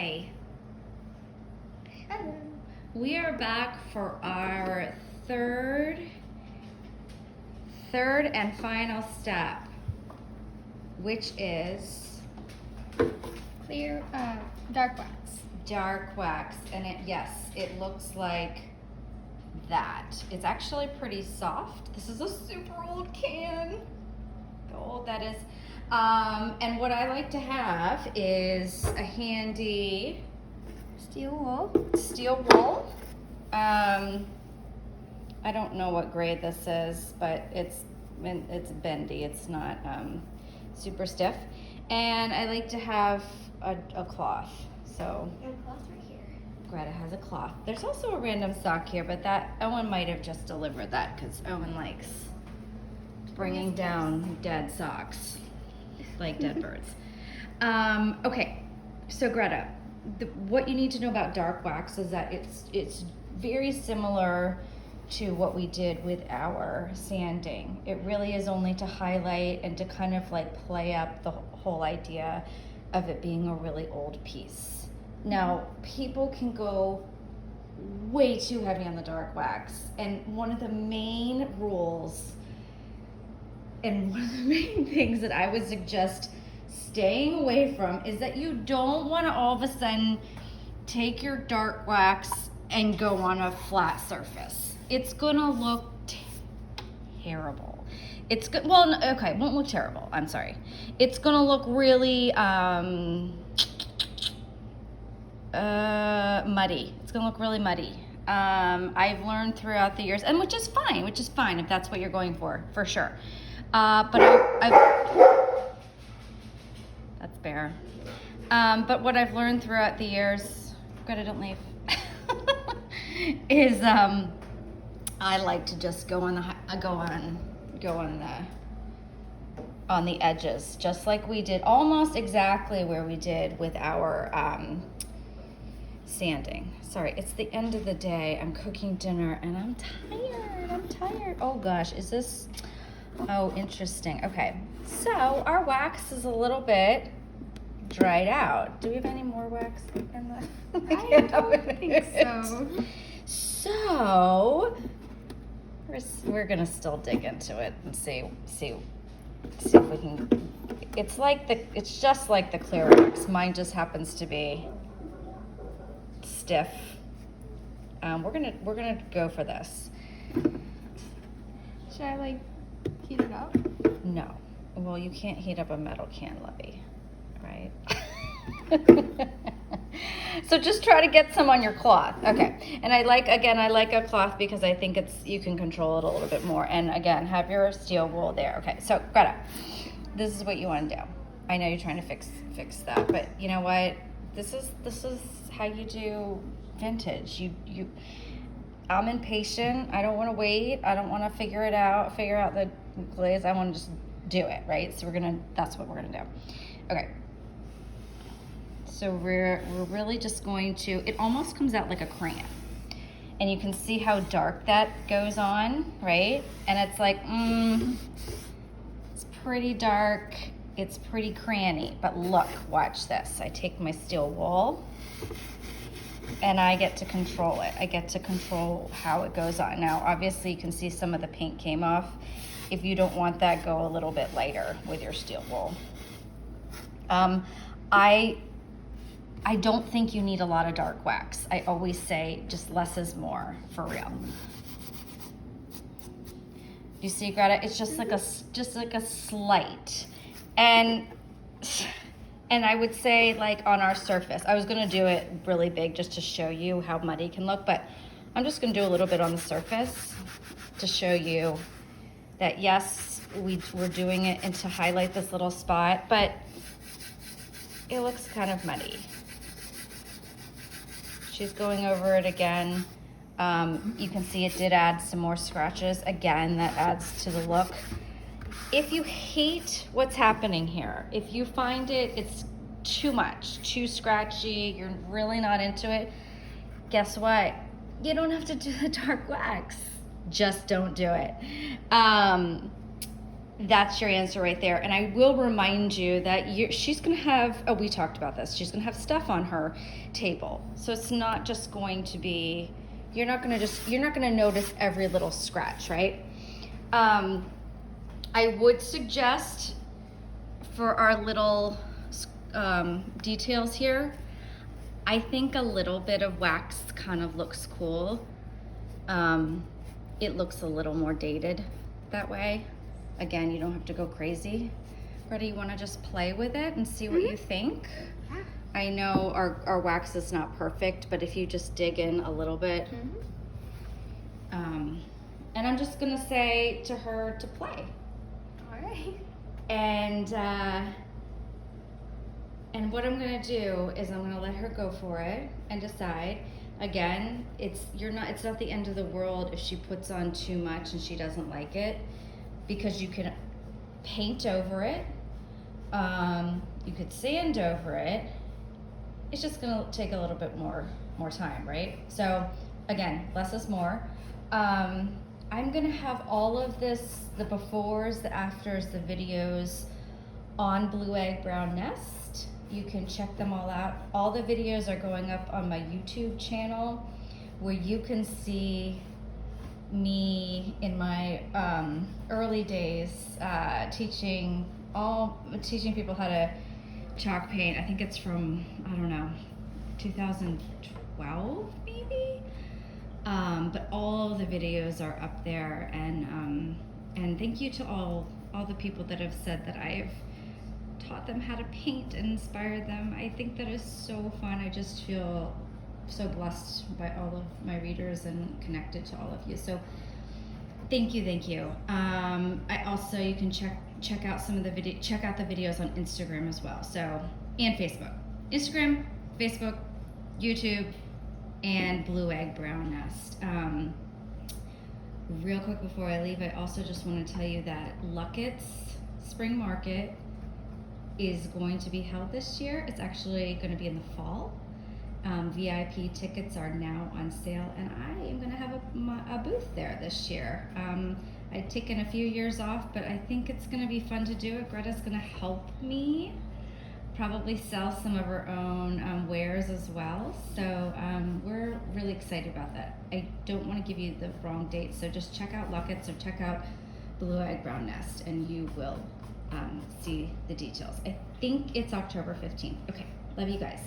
Hi. Hello. We are back for our third and final step, which is Clear, dark wax. dark wax. And it looks like that. It's actually pretty soft. This is a super old can. How old that is. And what I like to have is a handy Steel wool. steel wool. I don't know what grade this is, but it's bendy. It's not super stiff. And I like to have a cloth. So And cloth right here. Greta has a cloth. There's also a random sock here, but that Owen might have just delivered that because Owen likes bringing down dead socks, like dead birds. Okay, so Greta, what you need to know about dark wax is that it's very similar to what we did with our sanding. It really is only to highlight and to kind of like play up the whole idea of it being a really old piece. Now, people can go way too heavy on the dark wax, and one of the main rules and one of the main things that I would suggest staying away from is that you don't want to all of a sudden take your dark wax and go on a flat surface. It's gonna look terrible. It's good. Well, okay, it won't look terrible. I'm sorry. It's gonna look really muddy. It's gonna look really muddy. I've learned throughout the years, and which is fine if that's what you're going for sure. But that's Bear. But what I've learned throughout the years, Greta, don't leave, is I like to just go on the edges, just like we did, almost exactly where we did with our sanding. Sorry, it's the end of the day. I'm cooking dinner and I'm tired. Oh gosh, is this? Oh, interesting. Okay, so our wax is a little bit dried out. Do we have any more wax in the? I don't think so. So we're gonna still dig into it and see if we can. It's just like the clear wax. Mine just happens to be stiff. We're gonna go for this. Should I heat it up? No. Well, you can't heat up a metal can, Lovey, right? So just try to get some on your cloth. Okay. And I like a cloth because I think you can control it a little bit more. And again, have your steel wool there. Okay. So Greta, this is what you want to do. I know you're trying to fix that, but you know what? This is how you do vintage. I'm impatient. I don't want to wait. I don't want to figure out the glaze. I want to just do it, right? So that's what we're gonna do. Okay. So we're really just going to, it almost comes out like a crayon. And you can see how dark that goes on, right? And it's like, it's pretty dark. It's pretty crayon-y. But look, watch this. I take my steel wool and I get to control it. I get to control how it goes on. Now, obviously you can see some of the paint came off. If you don't want that, go a little bit lighter with your steel wool. I don't think you need a lot of dark wax. I always say just less is more, for real. You see, Greta, it's just like a slight. And I would say on our surface, I was gonna do it really big just to show you how muddy it can look, but I'm just gonna do a little bit on the surface to show you that yes, we're doing it and to highlight this little spot, but it looks kind of muddy. She's going over it again. You can see it did add some more scratches. Again, that adds to the look. If you hate what's happening here, if you find it's too much, too scratchy, you're really not into it, guess what? You don't have to do the dark wax. Just don't do it. that's your answer right there. And I will remind you that she's going to have, we talked about this, she's going to have stuff on her table. So it's not just going to be, you're not going to notice every little scratch, right? I would suggest for our little details here, I think a little bit of wax kind of looks cool. It looks a little more dated that way. Again, you don't have to go crazy. Greta, you want to just play with it and see what you think? Yeah. I know our wax is not perfect, but if you just dig in a little bit. And I'm just going to say to her to play. All right. And what I'm gonna do is I'm gonna let her go for it and decide. Again, it's not the end of the world if she puts on too much and she doesn't like it, because you can paint over it. You could sand over it. It's just gonna take a little bit more time, right? So again, less is more. I'm gonna have all of this, the befores, the afters, the videos on Blue Egg Brown Nest. You can check them all out. All the videos are going up on my YouTube channel, where you can see me in my early days teaching people how to chalk paint. I think it's from, I don't know, 2012 maybe. But all the videos are up there, and thank you to all the people that have said that I've taught them how to paint and inspired them. I think that is so fun. I just feel so blessed by all of my readers and connected to all of you. So thank you. I also, you can check out some of the check out the videos on Instagram as well. So, and Facebook. Instagram, Facebook, YouTube, and Blue Egg Brown Nest. Real quick before I leave, I also just want to tell you that Luckett's Spring Market is going to be held this year. It's actually going to be in the fall. VIP tickets are now on sale, and I am going to have a booth there this year. I'd taken a few years off, but I think it's going to be fun to do it. Greta's going to help me probably sell some of her own wares as well. So we're really excited about that. I don't want to give you the wrong date, so just check out Luckett's or check out Blue Egg Brown Nest, and you will see the details. I think it's October 15th. Okay, love you guys.